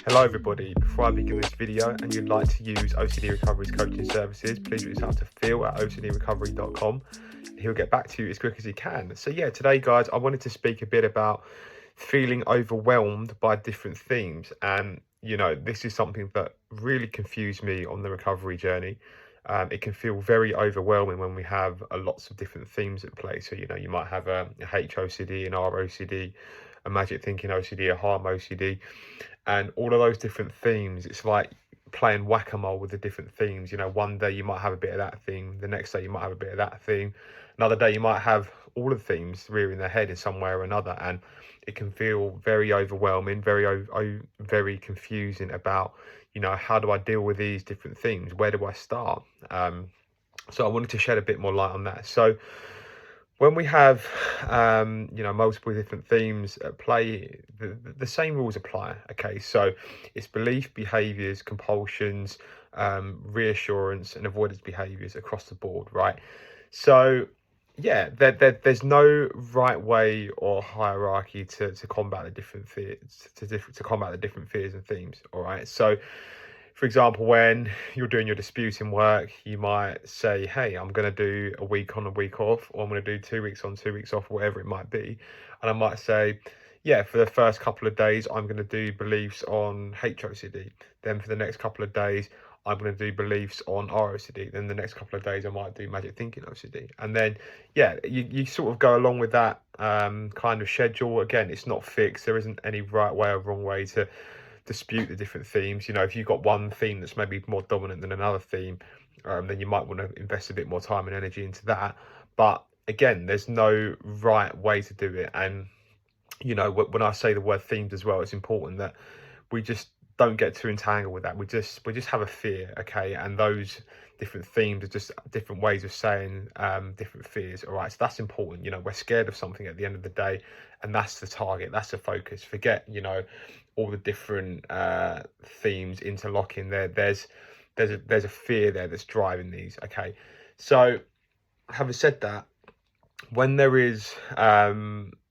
Hello everybody, before I begin this video and you'd like to use OCD Recovery's coaching services, please reach out to Phil at ocdrecovery.com and he'll get back to you as quick as he can. So yeah, today guys, I wanted to speak a bit about feeling overwhelmed by different themes. And this is something that really confused me on the recovery journey. It can feel very overwhelming when we have lots of different themes at play. So you might have a HOCD, an ROCD, a magic thinking OCD, a harm OCD, and all of those different themes. It's like playing whack-a-mole with the different themes. One day you might have a bit of that theme, the next day you might have a bit of that theme, another day you might have all of the themes rearing their head in some way or another, and it can feel very overwhelming, very confusing about how do I deal with these different themes, where do I start? So I wanted to shed a bit more light on that. So when we have multiple different themes at play, the same rules apply. Okay, so it's belief, behaviors, compulsions, reassurance, and avoidance behaviors across the board, right? So yeah, there's no right way or hierarchy to combat the different fears, to combat the different fears and themes. All right, so for example, when you're doing your disputing work, you might say, hey, I'm going to do a week on, a week off, or I'm going to do 2 weeks on, 2 weeks off, whatever it might be. And I might say, yeah, for the first couple of days, I'm going to do beliefs on HOCD. Then for the next couple of days, I'm going to do beliefs on ROCD. Then the next couple of days, I might do magic thinking OCD. And then, yeah, you sort of go along with that kind of schedule. Again, it's not fixed. There isn't any right way or wrong way to dispute the different themes. If you've got one theme that's maybe more dominant than another theme, then you might want to invest a bit more time and energy into that. But again, there's no right way to do it. And when I say the word themes as well, it's important that we just don't get too entangled with that. We just have a fear, okay? And those different themes are just different ways of saying different fears. All right, so that's important. We're scared of something at the end of the day, and that's the target, that's the focus. Forget all the different themes interlocking there. There's a fear there that's driving these. Okay, so having said that, when there is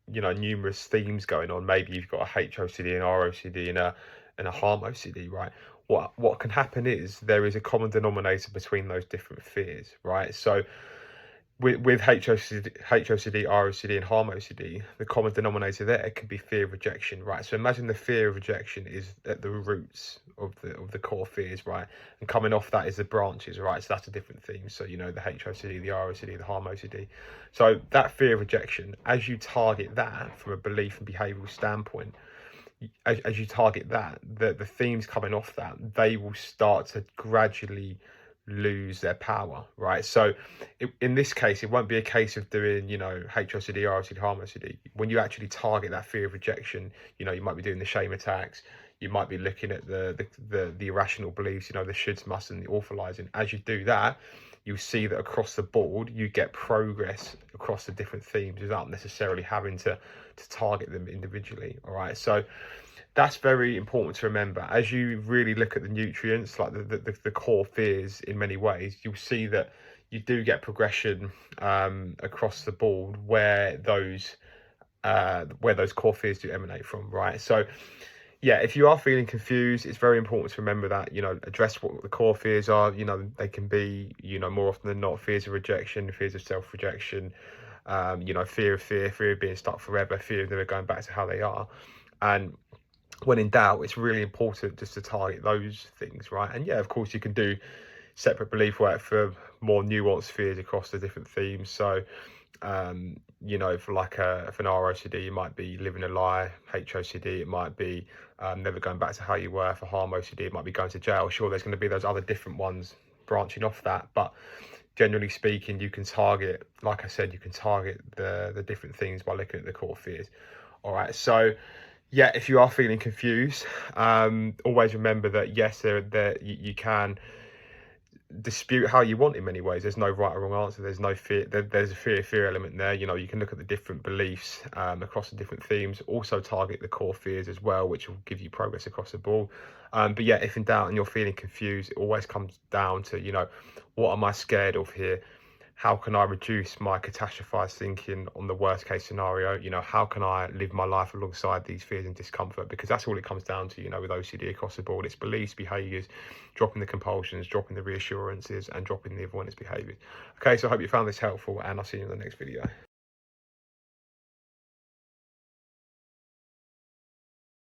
numerous themes going on, maybe you've got a HOCD, an ROCD, and a harm OCD, right? What can happen is there is a common denominator between those different fears, right? So with HOCD, ROCD, and harm OCD, the common denominator there could be fear of rejection, right? So imagine the fear of rejection is at the roots of the core fears, right? And coming off that is the branches, right? So that's a different theme. So the HOCD, the ROCD, the harm OCD. So that fear of rejection, as you target that from a belief and behavioural standpoint, as you target that, the themes coming off that, they will start to gradually lose their power, right? So in this case, it won't be a case of doing HOCD, ROCD, harm OCD. When you actually target that fear of rejection, you might be doing the shame attacks, you might be looking at the irrational beliefs, the shoulds, musts, and the awfulizing. As you do that, you'll see that across the board you get progress across the different themes without necessarily having to target them individually. All right, so that's very important to remember. As you really look at the nutrients, like the core fears, in many ways, you'll see that you do get progression across the board where those core fears do emanate from, right? So yeah, if you are feeling confused, it's very important to remember that, address what the core fears are. They can be, more often than not, fears of rejection, fears of self-rejection, fear of being stuck forever, fear of never going back to how they are. And when in doubt, it's really important just to target those things, right? And yeah, of course, you can do separate belief work for more nuanced fears across the different themes. So, for an ROCD, you might be living a lie. HOCD, it might be never going back to how you were. For harm OCD, it might be going to jail. Sure, there's going to be those other different ones branching off that, but generally speaking, you can target, like I said, you can target the different things by looking at the core fears. All right, so yeah, if you are feeling confused, always remember that yes, you can dispute how you want in many ways. There's no right or wrong answer. There's no fear. There's a fear element there. You can look at the different beliefs across the different themes. Also target the core fears as well, which will give you progress across the board. But yeah, if in doubt and you're feeling confused, it always comes down to what am I scared of here? how can I reduce my catastrophized thinking on the worst case scenario? You know, how can I live my life alongside these fears and discomfort? Because that's all it comes down to, you know, with OCD across the board. It's beliefs, behaviors, dropping the compulsions, dropping the reassurances, and dropping the avoidance behaviors. Okay, so I hope you found this helpful, and I'll see you in the next video.